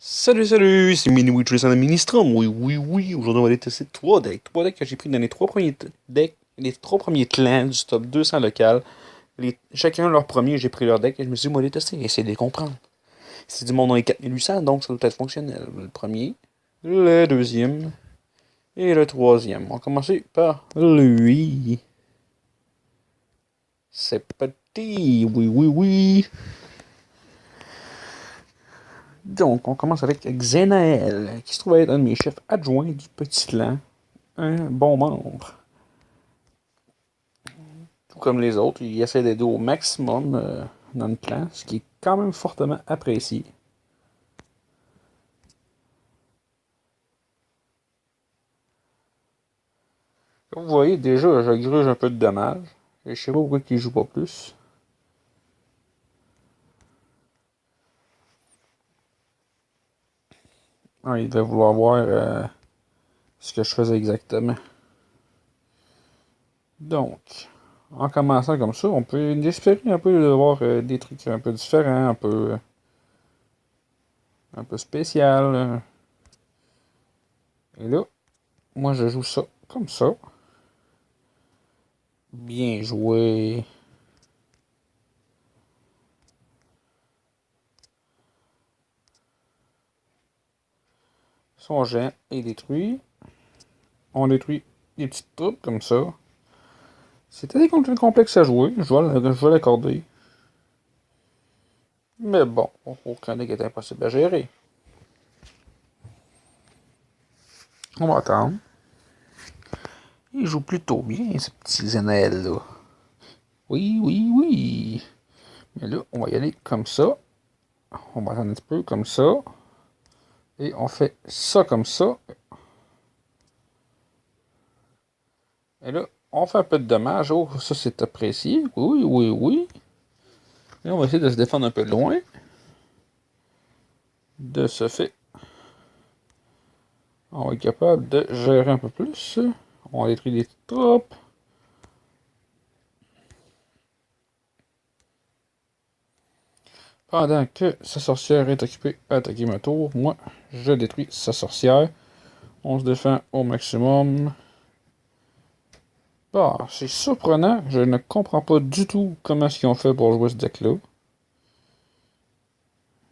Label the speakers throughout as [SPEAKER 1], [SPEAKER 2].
[SPEAKER 1] Salut, c'est Mini Witches en administrant. Oui. Aujourd'hui, on va aller tester trois decks. Trois decks que j'ai pris dans les trois premiers decks, les trois premiers clans du top 200 local. Chacun leur premier, j'ai pris leur deck et je me suis dit, moi, les tester, essayer de les comprendre. C'est du monde dans les 4800, donc ça doit être fonctionnel. Le premier, le deuxième et le troisième. On va commencer par lui. C'est parti. Oui. Donc, on commence avec Xenael, qui se trouve être un de mes chefs adjoints du petit clan. Un bon membre. Tout comme les autres, il essaie d'aider au maximum dans le clan, ce qui est quand même fortement apprécié. Comme vous voyez, déjà, je gruge un peu de dommages. Et je sais pas pourquoi il joue pas plus. Ah, il devait vouloir voir ce que je faisais exactement. Donc, en commençant comme ça, on peut espérer un peu de voir des trucs un peu différents, un peu spécial. Et là, moi je joue ça comme ça. Bien joué. Son géant est détruit. On détruit des petites troupes comme ça. C'est assez complexe à jouer, je vais l'accorder. Mais bon, aucun deck est impossible à gérer. On va attendre. Il joue plutôt bien, ce petit Zenael-là. Oui. Mais là, on va y aller comme ça. On va attendre un petit peu comme ça. Et on fait ça comme ça. Et là, on fait un peu de dommages. Oh, ça c'est apprécié. Oui. Et on va essayer de se défendre un peu de loin. De ce fait, on va être capable de gérer un peu plus. On va détruire des troupes. Pendant que sa sorcière est occupée à attaquer ma tour, moi, je détruis sa sorcière. On se défend au maximum. Bah, c'est surprenant. Je ne comprends pas du tout comment ils ont fait pour jouer ce deck-là.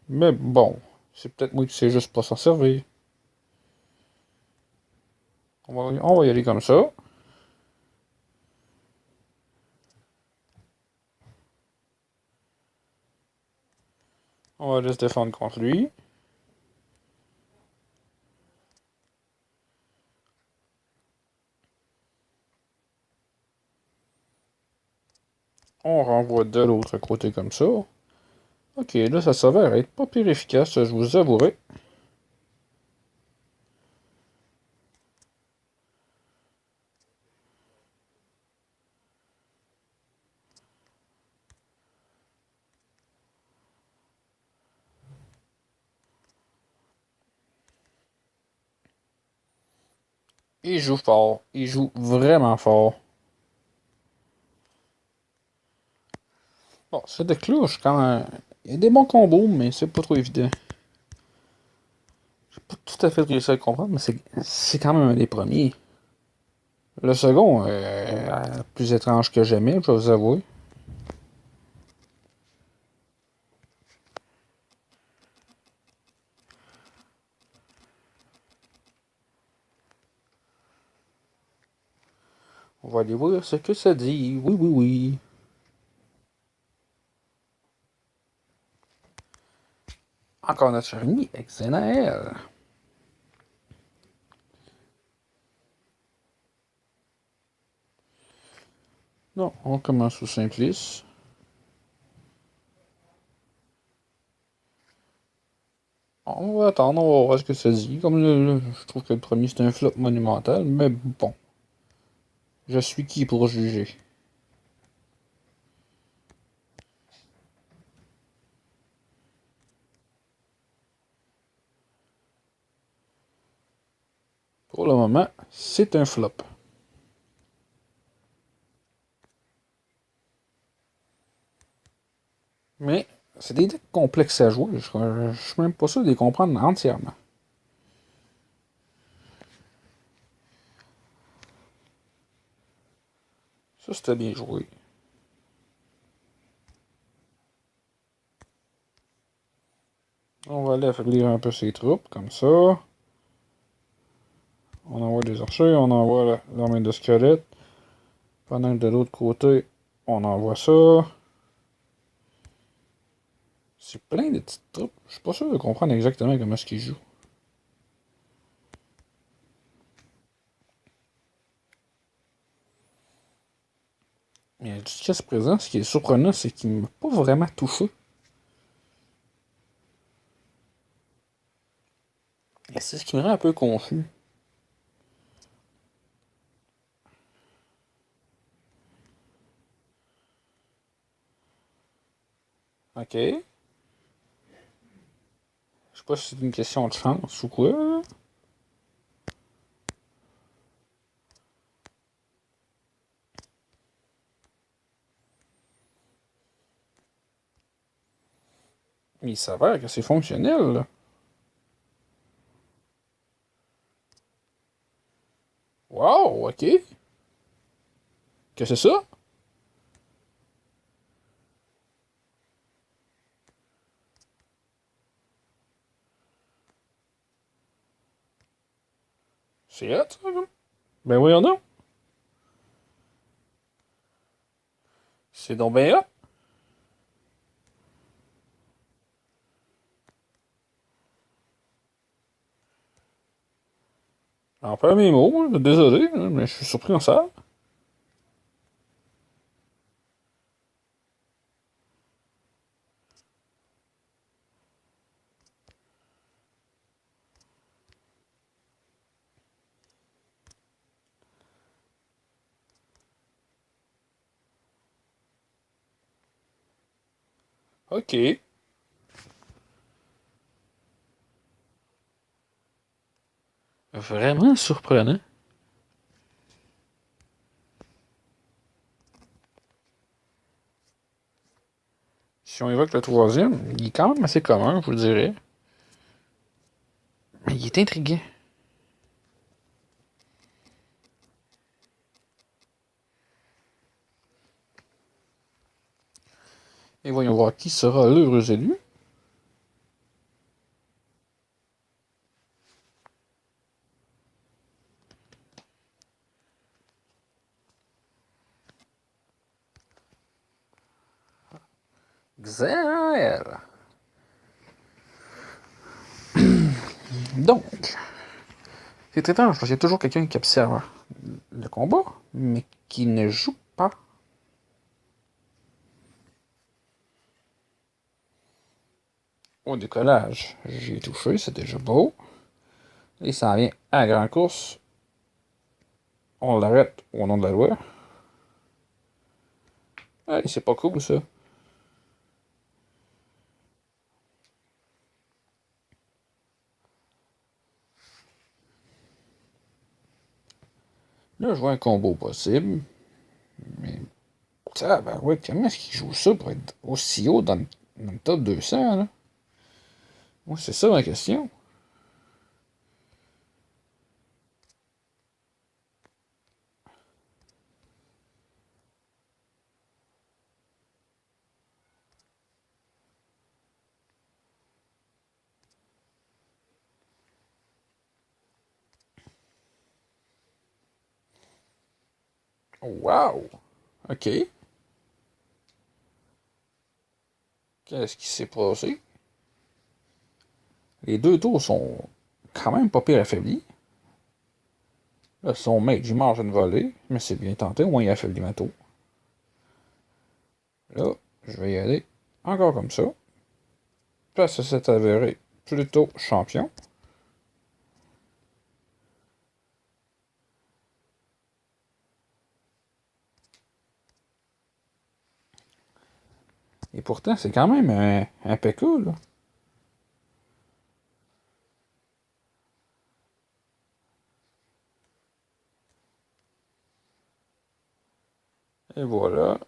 [SPEAKER 1] Mais bon, c'est peut-être moi qui sais juste pas s'en servir. On va y aller comme ça. On va aller se défendre contre lui. On renvoie de l'autre côté comme ça. Ok, là ça s'avère être pas pire efficace, je vous avouerai. Il joue fort, il joue vraiment fort. Bon, ce deck-là, quand même... Il y a des bons combos, mais c'est pas trop évident. J'ai pas tout à fait réussi à le comprendre, mais c'est quand même un des premiers. Le second, plus étrange que jamais, je vais vous avouer. On va aller voir ce que ça dit. Oui. Encore notre cher ami, Xenael. Non, on commence au simplice. On va attendre, on va voir ce que ça dit. Comme là, je trouve que le premier c'est un flop monumental, mais bon. Je suis qui pour juger? Pour le moment, c'est un flop. Mais C'est des decks complexes à jouer. Je suis même pas sûr de les comprendre entièrement. Ça, c'était bien joué. On va aller affaiblir un peu ses troupes, comme ça. On envoie des archers, on envoie l'armée de squelettes. Pendant que de l'autre côté, on envoie ça. C'est plein de petites troupes. Je suis pas sûr de comprendre exactement comment est-ce qu'ils jouent. Mais jusqu'à ce présent, ce qui est surprenant, c'est qu'il ne m'a pas vraiment touché. Et c'est ce qui me rend un peu confus. Ok. Je sais pas si c'est une question de chance ou quoi. Mais il s'avère que c'est fonctionnel, là. Wow, ok. Que c'est ça? C'est hot, ça, là. Ben voyons donc. C'est donc ben hot. En pas mes mots, hein, désolé, hein, mais je suis surpris en ça. Ok. Vraiment surprenant. Si on évoque le troisième, il est quand même assez commun, je vous le dirais. Mais il est intriguant. Et voyons voir qui sera l'heureux élu. Xael. Donc, c'est étrange parce qu'il y a toujours quelqu'un qui observe le combat, mais qui ne joue pas. Au décollage, j'ai touché, c'est déjà beau. Et ça en vient à la grande course. On l'arrête au nom de la loi. Allez, c'est pas cool ça. Là, je vois un combo possible. Mais ça, ben ouais, comment est-ce qu'il joue ça pour être aussi haut dans le top 200 là? Moi, c'est ça ma question. Wow! Ok. Qu'est-ce qui s'est passé? Les deux tours sont quand même pas pire affaiblis. Là, son mate, il mange une volée, mais c'est bien tenté, au moins il affaiblit ma tour. Là, je vais y aller encore comme ça. Place ça s'est avéré plutôt champion. Et pourtant, c'est quand même un PK, là. Et voilà.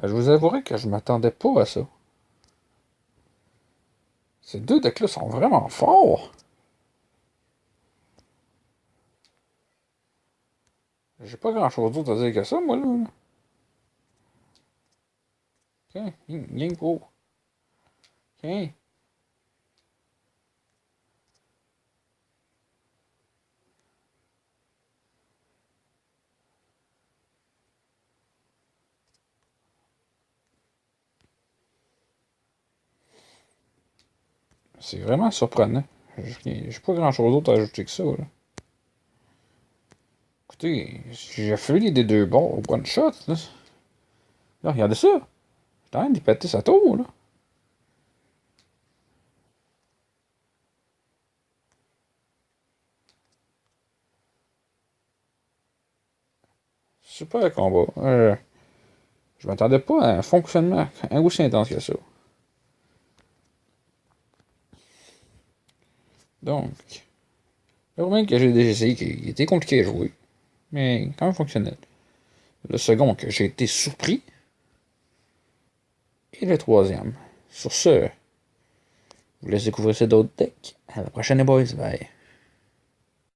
[SPEAKER 1] Je vous avouerai que je m'attendais pas à ça. Ces deux decks-là sont vraiment forts. J'ai pas grand-chose d'autre à dire que ça, moi, là. Ok, Game Pro. Ok. C'est vraiment surprenant. J'ai pas grand-chose d'autre à ajouter que ça, là. Écoutez, j'ai fait des deux bords au one shot, là. Là, regardez ça. J'ai en train d'y péter sa tour, là. Super combat. Je m'attendais pas à un fonctionnement aussi intense que ça. Donc, le premier que j'ai déjà essayé, qui était compliqué à jouer, mais quand même fonctionnel. Le second que j'ai été surpris. Et le troisième. Sur ce, je vous laisse découvrir ces d'autres decks. À la prochaine, les boys. Bye.